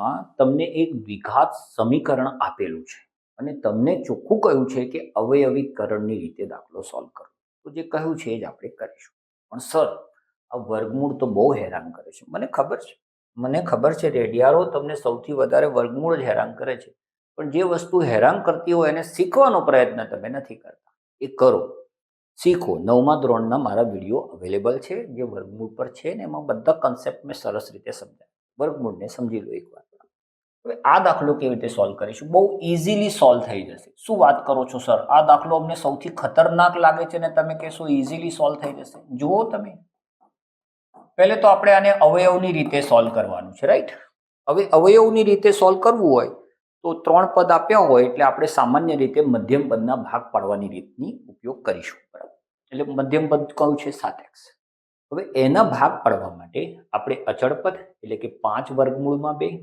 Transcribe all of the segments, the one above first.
દાખલામાં તમને એક દ્વિઘાત સમીકરણ આપેલું છે અને તમને ચોખ્ખું કહ્યું છે કે અવયવીકરણની રીતે દાખલો સોલ્વ કરો. તો જે કહ્યું છે એ જ આપણે કરીશું. પણ સર, આ વર્ગમૂળ તો બહુ હેરાન કરે છે. મને ખબર છે રેડિયાળો તમને સૌથી વધારે વર્ગમૂળ જ હેરાન કરે છે. પણ જે વસ્તુ હેરાન કરતી હોય એને શીખવાનો પ્રયત્ન તમે નથી કરતા. એ કરો, શીખો. 9મા ધોરણના મારા વિડીયો અવેલેબલ છે જે વર્ગમૂળ પર છે ને એમાં બધા કન્સેપ્ટ મેં સરસ રીતે સમજાવ્યા. વર્ગમૂળને સમજી લો એકવાર. હવે આ દાખલો કેવી રીતે સોલ્વ કરીશું? બહુ ઇઝીલી સોલ્વ થઈ જશે. શું વાત કરો છો સર? આ દાખલો અમને સૌથી ખતરનાક લાગે છે ને તમે કહેશો ઇઝીલી સોલ્વ થઈ જશે. જુઓ તમે, પહેલે તો આપણે આને અવયવની રીતે સોલ્વ કરવાનું છે, રાઈટ? હવે અવયવની રીતે સોલ્વ કરવું હોય તો 3 પદ આપ્યા હોય એટલે આપણે સામાન્ય રીતે મધ્યમ પદના ભાગ પાડવાની રીતની ઉપયોગ કરીશું, બરાબર? એટલે મધ્યમ પદ કયું છે? 7x. હવે એના ભાગ પાડવા માટે આપણે અચળ પદ એટલે કે 5 વર્ગમૂળમાં 2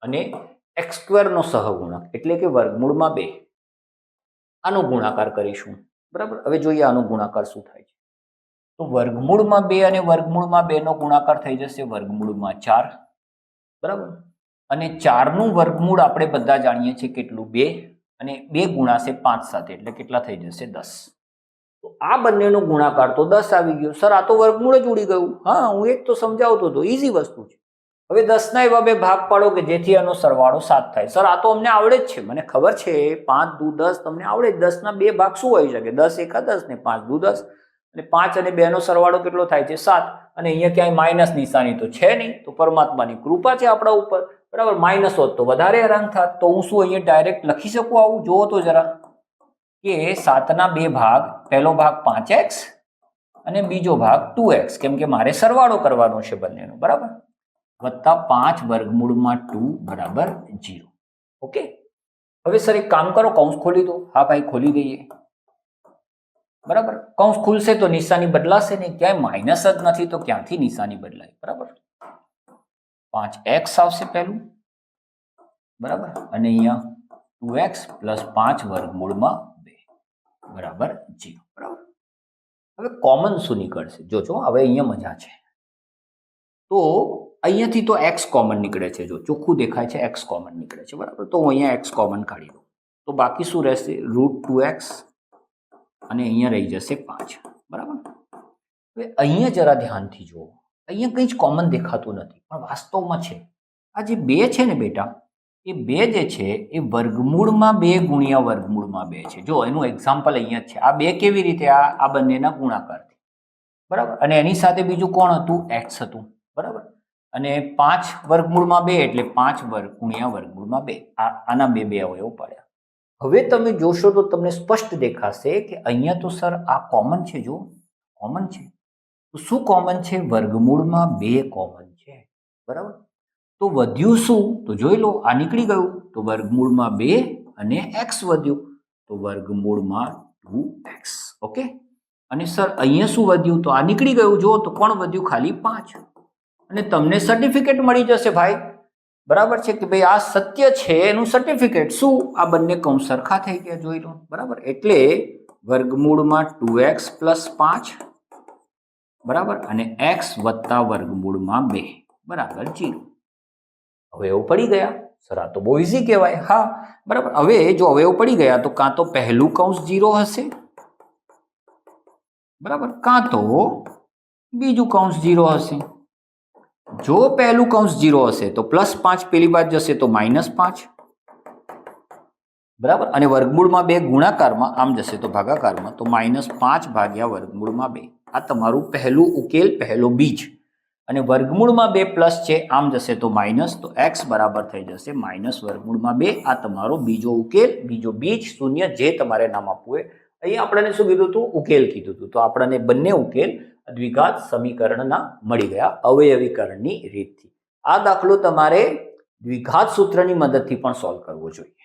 અને x² નો સહગુણક એટલે કે વર્ગમૂળમાં 2 આનો ગુણાકાર કરીશું, બરાબર? હવે જોઈએ આનો ગુણાકાર શું થાય છે. તો વર્ગમૂળમાં 2 અને વર્ગમૂળમાં 2 નો ગુણાકાર થઈ જશે વર્ગમૂળમાં 4, બરાબર? અને 4 નું વર્ગમૂળ આપણે બધા જાણીએ છીએ કેટલું? 2, અને 2 ગુણાશે 5 સાથે એટલે કેટલા થઈ જશે? 10. તો આ બંનેનો ગુણાકાર તો 10 આવી ગયો. સર, આ તો વર્ગમૂળ જ ઉડી ગયું. હા, હું એક તો સમજાવતો હતો, ઈઝી વસ્તુ છે. હવે 10 ના એવા 2 ભાગ પાડો કે જેથી આનો સરવાળો 7 થાય. સર, આ તો અમને આવડે જ છે, મને ખબર છે. 5 દુ 10 તમને આવડે જ. 10 ના 2 ભાગ શું હોઈ શકે? 10 એકા 10 ને 5 દુ 10, અને 5 અને 2 નો સરવાળો કેટલો થાય છે? 7. અને અહીંયા ક્યાંય માઇનસ નિશાની તો છે નહીં, તો પરમાત્માની કૃપા છે આપણા ઉપર, બરાબર? માઇનસ હોત તો વધારે હેરાન થાત. તો હું શું અહીંયા ડાયરેક્ટ લખી શકું આવું? જુઓ તો જરા, કે 7 ના 2 ભાગ, પહેલો ભાગ 5x અને બીજો ભાગ 2x, કેમ કે મારે સરવાળો કરવાનો છે બંનેનો, બરાબર? વત્તા 5 વર્ગમૂળમાં 2 બરાબર 0. ઓકે. હવે સર એક કામ કરો, કૌંસ ખોલી દો. હા ભાઈ, ખોલી દઈએ, બરાબર? કૌંસ ખુલશે તો નિશાની બદલાશે નહીં. ક્યાંય માઇનસ જ નથી તો ક્યાંથી નિશાની બદલાય, બરાબર? 5x આવશે પહેલું, બરાબર? અને અહીંયા 2x પ્લસ 5 વર્ગમૂળમાં 2 બરાબર 0, બરાબર? હવે કોમન શું નીકળશે? જોજો, હવે અહીંયા મજા છે. તો અહીંયાથી તો x કોમન નીકળે છે. જો ચોખ્ખું દેખાય છે, x કોમન નીકળે છે, બરાબર? તો હું અહીંયા x કોમન કાઢી દઉં તો બાકી શું રહેશે? √2x અને અહીંયા રહી જશે 5, બરાબર? હવે અહીંયા જરા ધ્યાનથી જુઓ, અહીંયા કંઈ જ કોમન દેખાતું નથી, પણ વાસ્તવમાં છે. આ જે 2 છે ને બેટા, એ 2 જે છે એ વર્ગમૂળમાં 2 ગુણ્યા વર્ગમૂળમાં 2 છે. જો એનું એક્ઝામ્પલ અહીંયા જ છે. આ 2 કેવી રીતે? આ બંનેના ગુણાકારથી, બરાબર? અને એની સાથે બીજું કોણ હતું? x હતું, બરાબર? અને 5 વર્ગમૂળમાં 2 એટલે 5 વર્ગ ગુણ્યા વર્ગમૂળમાં 2. આના 2 અવયવ પડ્યા. હવે તમે જોશો તો તમને સ્પષ્ટ દેખાશે કે અહીંયા તો સર આ કોમન છે. જો કોમન છે તો શું કોમન છે? વર્ગમૂળમાં 2 કોમન છે, બરાબર? તો વધ્યું શું? તો જોઈ લો, આ નીકળી ગયું તો વર્ગમૂળમાં 2 અને x વધ્યું તો વર્ગમૂળમાં 2x. ઓકે. અને સર અહીંયા શું વધ્યું? તો આ નીકળી ગયું. જો તો કોણ વધ્યું? ખાલી 5. અને તમને સર્ટિફિકેટ મળી જશે ભાઈ, બરાબર છે? કે ભાઈ આ સત્ય છે, એનું સર્ટિફિકેટ. શું? આ બંને કૌંસ સરખા થઈ ગયા, જોઈ લો, બરાબર? એટલે વર્ગમૂળમાં 2x પ્લસ 5, બરાબર? અને x વત્તા વર્ગમૂળમાં 2 બરાબર 0. અવયવ પડી ગયા. સર, આ તો બહુ ઇઝી કહેવાય. હા, બરાબર. હવે જો અવયવ પડી ગયા તો કાં તો પહેલું કૌંસ 0 હશે, બરાબર, કાં તો બીજું કૌંસ 0 હશે. જો પહેલું કૌંસ 0 હશે તો +5 પેલી બાજુ જશે તો -5, બરાબર? અને વર્ગમૂળમાં 2 ગુણાકારમાં આમ જશે તો ભાગાકારમાં, તો -5 ભાગ્યા વર્ગમૂળમાં 2. આ તમારું પહેલું ઉકેલ, પહેલો બીજ. અને વર્ગમૂળમાં 2 પ્લસ છે, આમ જશે તો માઇનસ, તો x બરાબર થઈ જશે -વર્ગમૂળમાં 2. આ તમારો બીજો ઉકેલ, બીજો બીજ, શૂન્ય, જે તમારે નામ આપવું હોય. અહીંયા આપણને શું કીધું હતું? ઉકેલ કીધું હતું. તો આપણને બંને ઉકેલ દ્વિઘાત સમીકરણના મળી ગયા અવયવીકરણની રીતથી. આ દાખલો તમારે દ્વિઘાત સૂત્રની મદદથી પણ સોલ્વ કરવો જોઈએ.